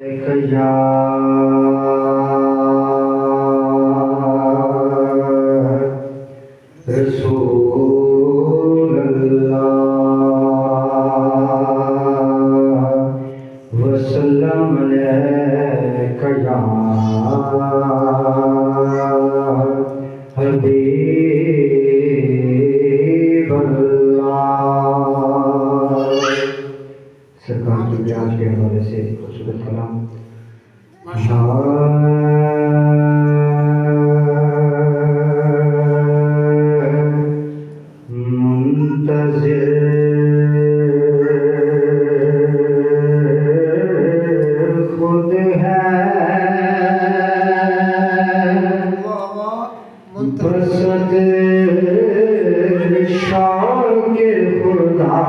या रसूल अल्लाह वसल्लम अलैका या हबीब अल्लाह। सरकार की ब्याज के हवाले से खूबसूरत कलाम मुंतज़िर खुद है बसत शागिर खुदा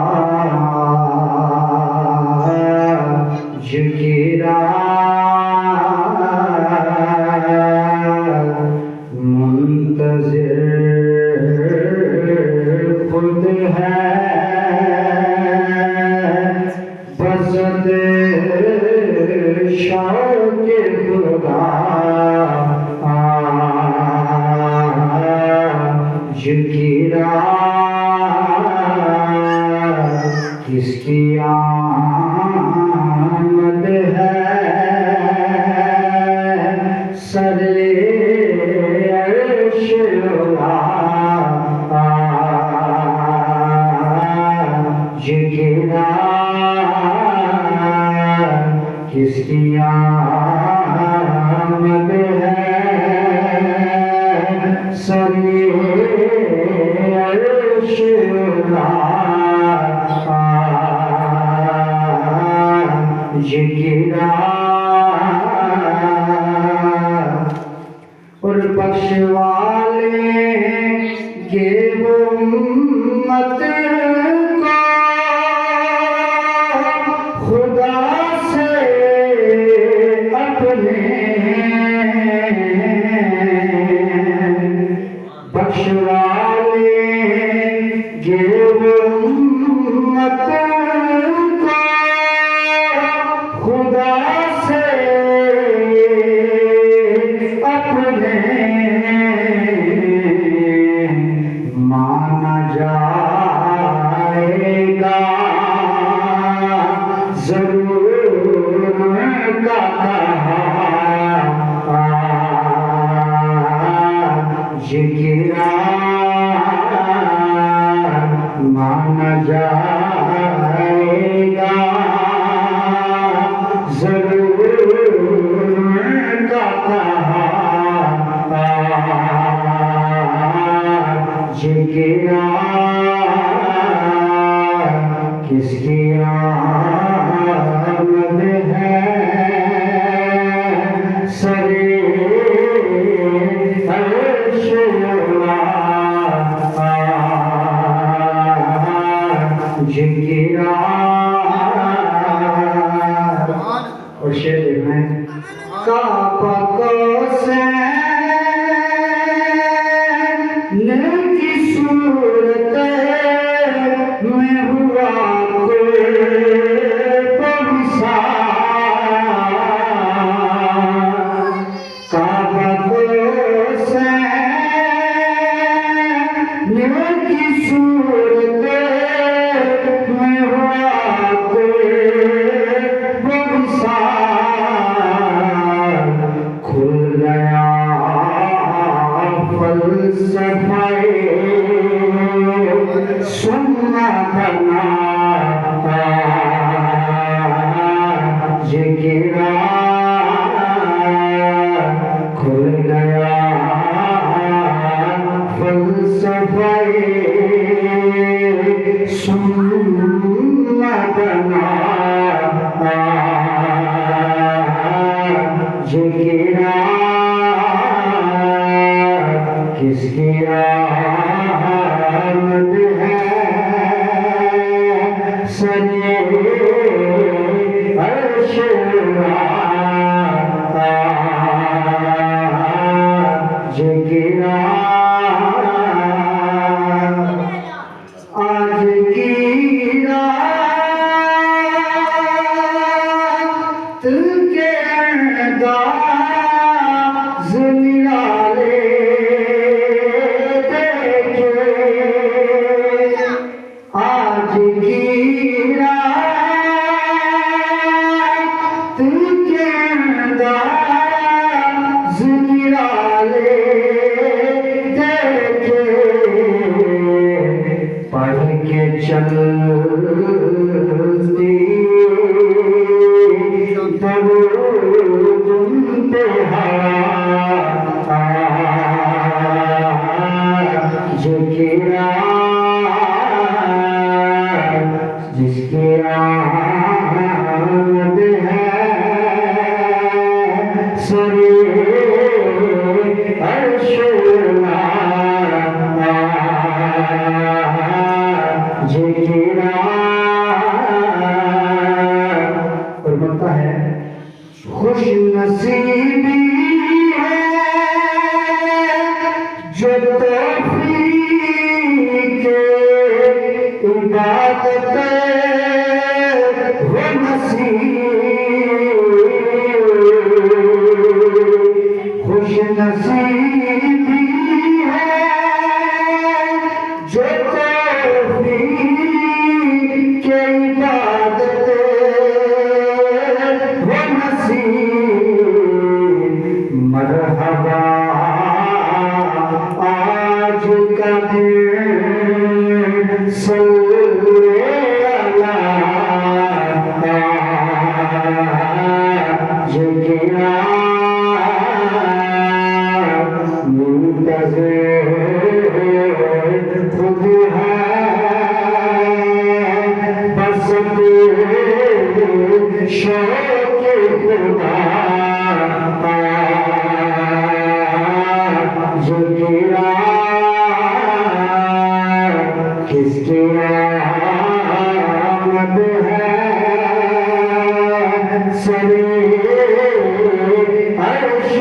जिगिरा मुंतज़िर खुद है बसत शागिर खुदा जिगिरा किसकी आमद है सरे अर्श जिगिरा किसकी आमद है सरे अर्श जिगिरा और बख्शवाले के उम्मत को खुदा से अपने बख्शवाले के उम्मत को खुदा से अपने माना जाएगा जरूर का कहा जिगिरा माना जाएगा जरूर का कहा जिगिरा किसकी आमद है सरे अर्श जिगिरा। और शेर में काबा को की सूरत में हुआ काबा को की सूरत में हुआ खुल गया फलसफे सुन्ना बना जिगिरा खुल गया फलसफे सुन्ना बना जिगिरा किसकी आमद है सरे अर्श जिगिरा आज की रात के अंदाज़ निराले देखे आज की रात के अंदाज़ निराले देखे पढ़ के चलती दरूद पे जिसकी आमद है सरे अर्शला और बनता है खुश नसीबी है जो तौफीक इबादत हो नसीब खुश नसीबी है जो तौफीक इबादत हो नसीब मरहबा आज का दिन सल्ले अला जिगरा मुंतज़िर खुद है बस शौक़ खुदा जिगरा किसकी आमद है सरे अर्श